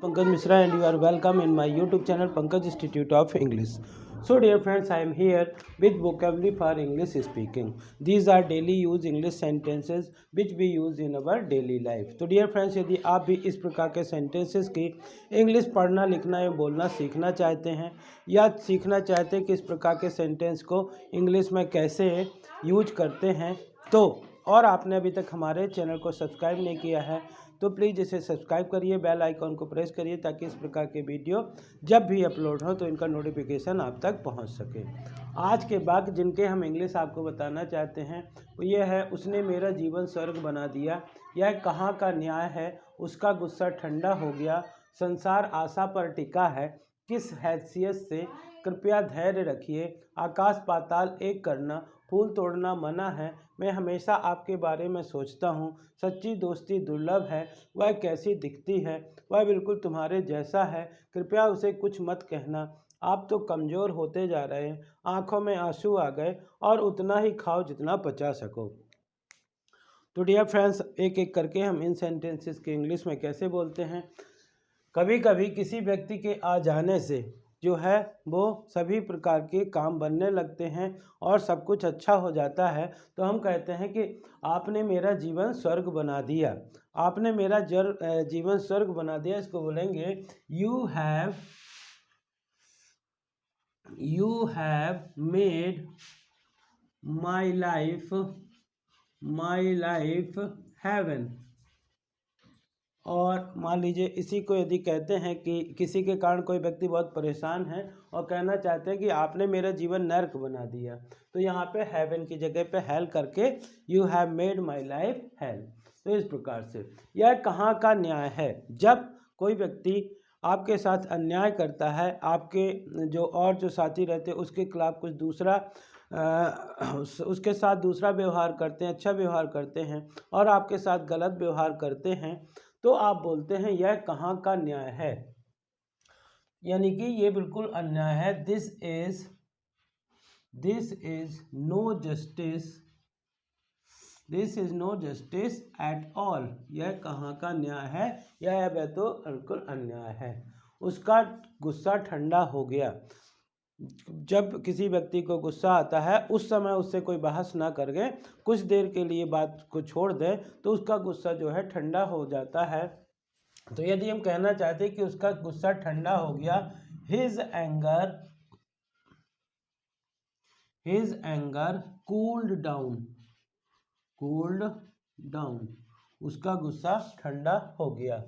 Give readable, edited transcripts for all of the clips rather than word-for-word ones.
Pankaj Mishra and you are welcome in my YouTube channel Pankaj Institute of English. So dear friends, I am here with vocabulary for English speaking. These are daily use English sentences which we use in our daily life. तो dear friends, यदि आप भी इस प्रकार के sentences की English पढ़ना लिखना या बोलना सीखना चाहते हैं या सीखना चाहते हैं कि इस प्रकार के सेंटेंस को इंग्लिश में कैसे यूज करते हैं तो और आपने अभी तक हमारे चैनल को सब्सक्राइब नहीं किया है तो प्लीज़ इसे सब्सक्राइब करिए, बेल आइकॉन को प्रेस करिए ताकि इस प्रकार के वीडियो जब भी अपलोड हो तो इनका नोटिफिकेशन आप तक पहुंच सके। आज के वाक्य जिनके हम इंग्लिश आपको बताना चाहते हैं वो ये है, उसने मेरा जीवन स्वर्ग बना दिया। यह कहाँ का न्याय है, उसका गुस्सा ठंडा हो गया, संसार आशा पर टिका है, किस हैसियत से, कृपया धैर्य रखिए, आकाश पाताल एक करना, फूल तोड़ना मना है, मैं हमेशा आपके बारे में सोचता हूँ, सच्ची दोस्ती दुर्लभ है, वह कैसी दिखती है, वह बिल्कुल तुम्हारे जैसा है, कृपया उसे कुछ मत कहना, आप तो कमज़ोर होते जा रहे हैं, आंखों में आंसू आ गए और उतना ही खाओ जितना पचा सको। तो डियर फ्रेंड्स, एक एक करके हम इन सेंटेंसेस के इंग्लिश में कैसे बोलते हैं। कभी कभी किसी व्यक्ति के आ जाने से जो है वो सभी प्रकार के काम बनने लगते हैं और सब कुछ अच्छा हो जाता है, तो हम कहते हैं कि आपने मेरा जीवन स्वर्ग बना दिया। आपने मेरा जीवन स्वर्ग बना दिया, इसको बोलेंगे you have made my life heaven. और मान लीजिए इसी को यदि कहते हैं कि किसी के कारण कोई व्यक्ति बहुत परेशान है और कहना चाहते हैं कि आपने मेरा जीवन नर्क बना दिया, तो यहाँ पे हेवन की जगह पे हेल करके you have made my life hell. तो इस प्रकार से यह कहाँ का न्याय है, जब कोई व्यक्ति आपके साथ अन्याय करता है, आपके जो साथी रहते हैं उसके खिलाफ कुछ दूसरा उसके साथ दूसरा व्यवहार करते हैं, अच्छा व्यवहार करते हैं और आपके साथ गलत व्यवहार करते हैं, तो आप बोलते हैं यह कहाँ का न्याय है, यानी कि ये बिल्कुल अन्याय है। This is no justice at all. यह कहाँ का न्याय है, यह तो बिल्कुल अन्याय है। उसका गुस्सा ठंडा हो गया। जब किसी व्यक्ति को गुस्सा आता है उस समय उससे कोई बहस ना करके कुछ देर के लिए बात को छोड़ दे तो उसका गुस्सा जो है ठंडा हो जाता है। तो यदि हम कहना चाहते हैं कि उसका गुस्सा ठंडा हो गया, हिज एंगर कूल्ड डाउन, उसका गुस्सा ठंडा हो गया।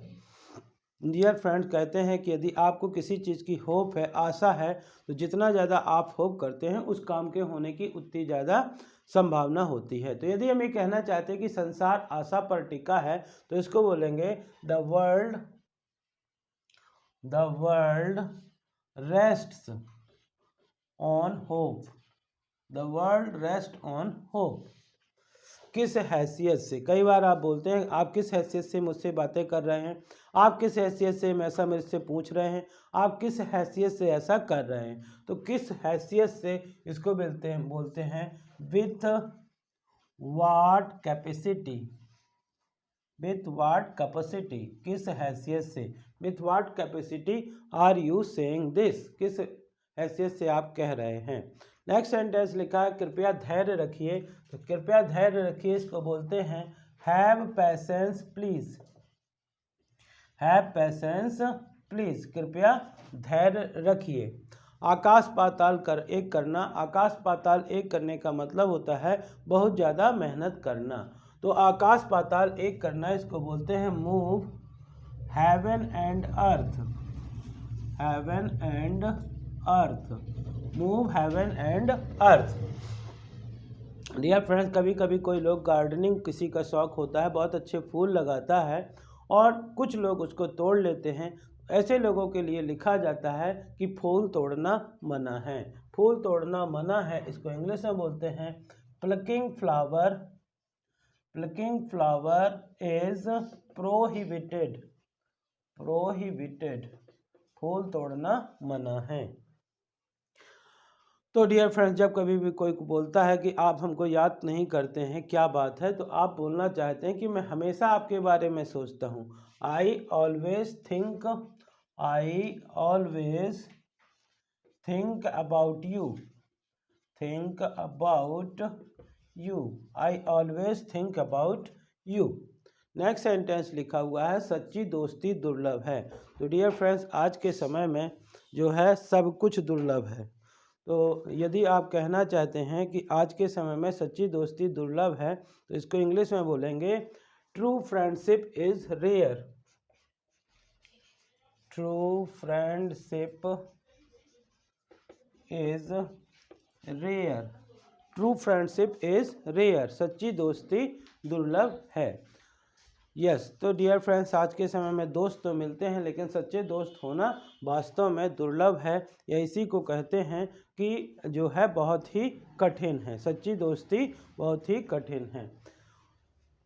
डियर फ्रेंड्स, कहते हैं कि यदि आपको किसी चीज़ की होप है, आशा है, तो जितना ज़्यादा आप होप करते हैं उस काम के होने की उतनी ज़्यादा संभावना होती है। तो यदि हम ये कहना चाहते हैं कि संसार आशा पर टिका है तो इसको बोलेंगे the world rests on hope. किस हैसियत से, कई बार आप बोलते हैं आप किस हैसियत से मुझसे बातें कर रहे हैं, आप किस हैसियत से ऐसा मेरे से पूछ रहे हैं, आप किस हैसियत से ऐसा कर रहे हैं। तो किस हैसियत से इसको बोलते हैं विथ व्हाट कैपेसिटी, किस हैसियत से, with what capacity are you saying this, किस हैसियत से आप कह रहे हैं। नेक्स्ट सेंटेंस लिखा है कृपया धैर्य रखिए। तो कृपया धैर्य रखिए इसको बोलते हैं हैव पैसेंस प्लीज, कृपया धैर्य रखिए। आकाश पाताल एक करने का मतलब होता है बहुत ज़्यादा मेहनत करना। तो आकाश पाताल एक करना, इसको बोलते हैं move heaven and earth. Dear friends, कभी कभी कोई लोग गार्डनिंग किसी का शौक होता है, बहुत अच्छे फूल लगाता है और कुछ लोग उसको तोड़ लेते हैं। ऐसे लोगों के लिए लिखा जाता है कि फूल तोड़ना मना है। फूल तोड़ना मना है, इसको इंग्लिश में बोलते हैं प्लकिंग फ्लावर इज प्रोहिबिटेड। फूल तोड़ना मना है। तो डियर फ्रेंड्स, जब कभी भी कोई बोलता है कि आप हमको याद नहीं करते हैं, क्या बात है, तो आप बोलना चाहते हैं कि मैं हमेशा आपके बारे में सोचता हूँ। I always think I always think about you. Think about you. I always think about you. Next sentence लिखा हुआ है सच्ची दोस्ती दुर्लभ है। तो डियर फ्रेंड्स, आज के समय में जो है सब कुछ दुर्लभ है। तो यदि आप कहना चाहते हैं कि आज के समय में सच्ची दोस्ती दुर्लभ है, तो इसको इंग्लिश में बोलेंगे true friendship is rare. True friendship is rare. True friendship is rare. सच्ची दोस्ती दुर्लभ है। यस तो डियर फ्रेंड्स, आज के समय में दोस्त तो मिलते हैं, लेकिन सच्चे दोस्त होना वास्तव में दुर्लभ है, या इसी को कहते हैं कि जो है बहुत ही कठिन है। सच्ची दोस्ती बहुत ही कठिन है।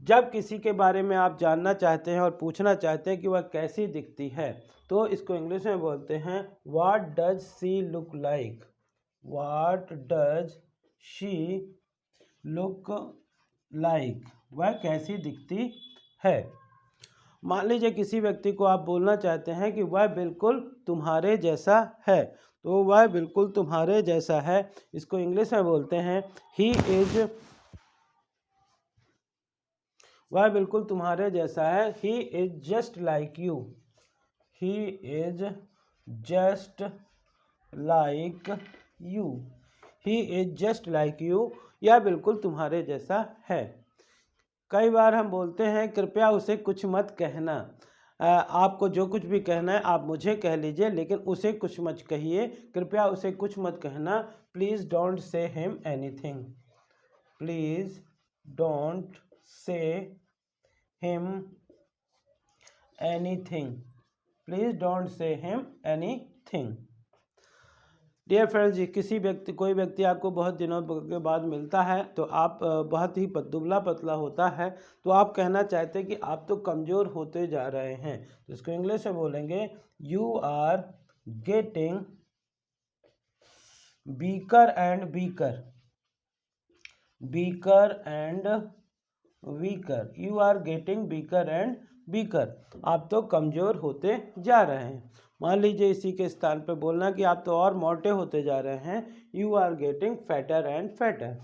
जब किसी के बारे में आप जानना चाहते हैं और पूछना चाहते हैं कि वह कैसी दिखती है, तो इसको इंग्लिश में बोलते हैं what does she look like. What does she look like, वह कैसी दिखती है। मान लीजिए किसी व्यक्ति को आप बोलना चाहते हैं कि वह बिल्कुल तुम्हारे जैसा है, तो वह बिल्कुल तुम्हारे जैसा है, इसको इंग्लिश में बोलते हैं ही इज। वह बिल्कुल तुम्हारे जैसा है, he is just like you. He is just like you. He is just like you, यह बिल्कुल तुम्हारे जैसा है। कई बार हम बोलते हैं कृपया उसे कुछ मत कहना। आपको जो कुछ भी कहना है आप मुझे कह लीजिए, लेकिन उसे कुछ मत कहिए। कृपया उसे कुछ मत कहना। Please don't say him anything. Please don't say him anything. Please don't say him anything. Dear friends, कोई व्यक्ति आपको बहुत दिनों के बाद मिलता है, तो आप बहुत ही दुबला पतला होता है, तो आप कहना चाहते हैं कि आप तो कमज़ोर होते जा रहे हैं, तो इसको इंग्लिश में बोलेंगे you are getting weaker and weaker. Weaker and weaker. You are getting weaker and weaker. आप तो कमज़ोर होते जा रहे हैं। मान लीजिए इसी के स्थान पे बोलना कि आप तो और मोटे होते जा रहे हैं। You are getting fatter and fatter.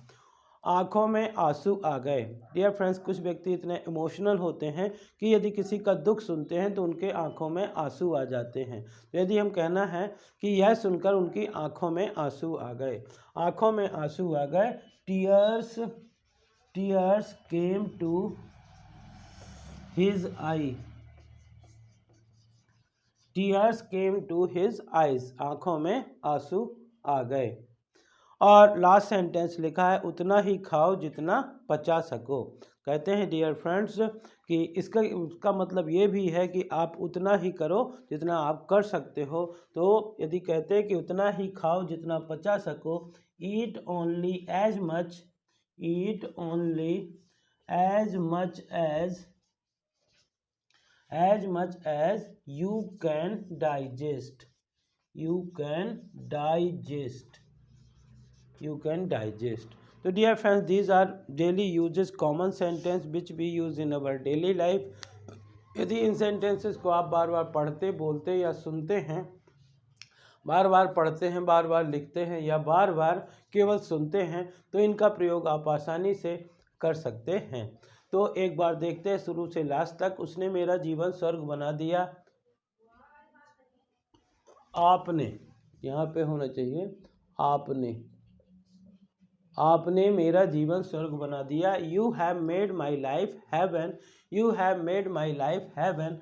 आँखों में आंसू आ गए। डियर फ्रेंड्स, कुछ व्यक्ति इतने इमोशनल होते हैं कि यदि किसी का दुख सुनते हैं तो उनके आँखों में आंसू आ जाते हैं। तो यदि हम कहना है कि यह सुनकर उनकी आँखों में आंसू आ गए। आँखों में आंसू आ गए। Tears came to his eye. Tears came to his eyes. आँखों में आंसू आ गए। और लास्ट सेंटेंस लिखा है उतना ही खाओ जितना पचा सको। कहते हैं डियर फ्रेंड्स कि उसका मतलब ये भी है कि आप उतना ही करो जितना आप कर सकते हो। तो यदि कहते हैं कि उतना ही खाओ जितना पचा सको, eat only as much. Eat only as much as you can digest। you can digest। you can digest। तो dear friends, these are daily uses, common sentence which we use in our daily life। यदि इन sentences को आप बार बार पढ़ते, बोलते या सुनते हैं, बार बार पढ़ते हैं, बार बार लिखते हैं या बार बार केवल सुनते हैं, तो इनका प्रयोग आप आसानी से कर सकते हैं। तो एक बार देखते हैं शुरू से लास्ट तक। उसने मेरा जीवन स्वर्ग बना दिया। आपने, यहाँ पे होना चाहिए आपने मेरा जीवन स्वर्ग बना दिया। You have made my life heaven. You have made my life heaven.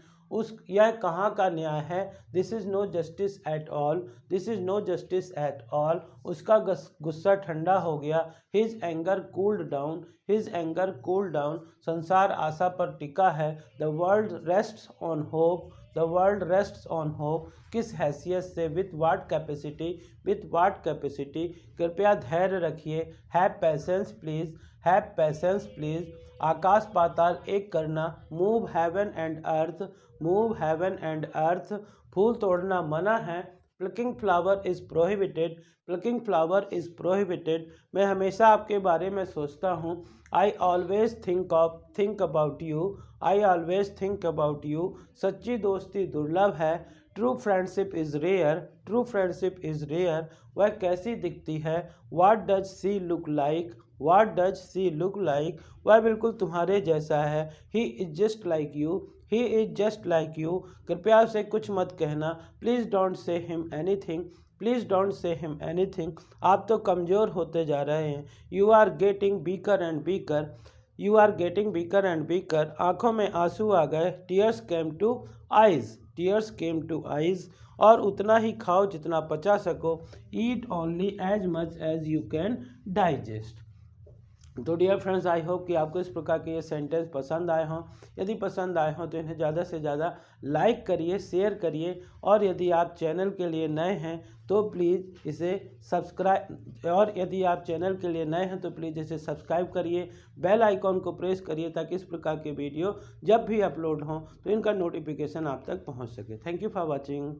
यह कहाँ का न्याय है। This is no justice at all. This is no justice at all. उसका गुस्सा ठंडा हो गया। His anger cooled down. His anger cooled down. संसार आशा पर टिका है। The world rests on hope. The world rests on hope. किस हैसियत से, with what capacity. With what capacity. कृपया धैर्य रखिए। Have patience please. Have patience please. आकाश पाताल एक करना। Move heaven and earth. Move heaven and earth. फूल तोड़ना मना है। Plucking flower is prohibited. Plucking flower is prohibited. मैं हमेशा आपके बारे में सोचता हूँ। I always think about you. I always think about you. सच्ची दोस्ती दुर्लभ है। True friendship is rare, true friendship is rare. वह कैसी दिखती है? What does she look like, what does she look like. वह बिल्कुल तुम्हारे जैसा है। He is just like you, he is just like you. कृपया उसे कुछ मत कहना। Please don't say him anything, please don't say him anything. आप तो कमज़ोर होते जा रहे हैं। You are getting weaker and weaker, you are getting weaker and weaker. आँखों में आंसू आ गए। Tears came to eyes, tears came to eyes. और उतना ही खाओ जितना पचा सको। Eat only as much as you can digest. तो डियर फ्रेंड्स, आई होप कि आपको इस प्रकार के ये सेंटेंस पसंद आए हों। यदि पसंद आए हों तो इन्हें ज़्यादा से ज़्यादा लाइक करिए, शेयर करिए। और यदि आप चैनल के लिए नए हैं तो प्लीज़ इसे सब्सक्राइब, और यदि आप चैनल के लिए नए हैं तो प्लीज़ इसे सब्सक्राइब करिए, बेल आइकॉन को प्रेस करिए, ताकि इस प्रकार के वीडियो जब भी अपलोड हों तो इनका नोटिफिकेशन आप तक पहुँच सके। Thank you for watching.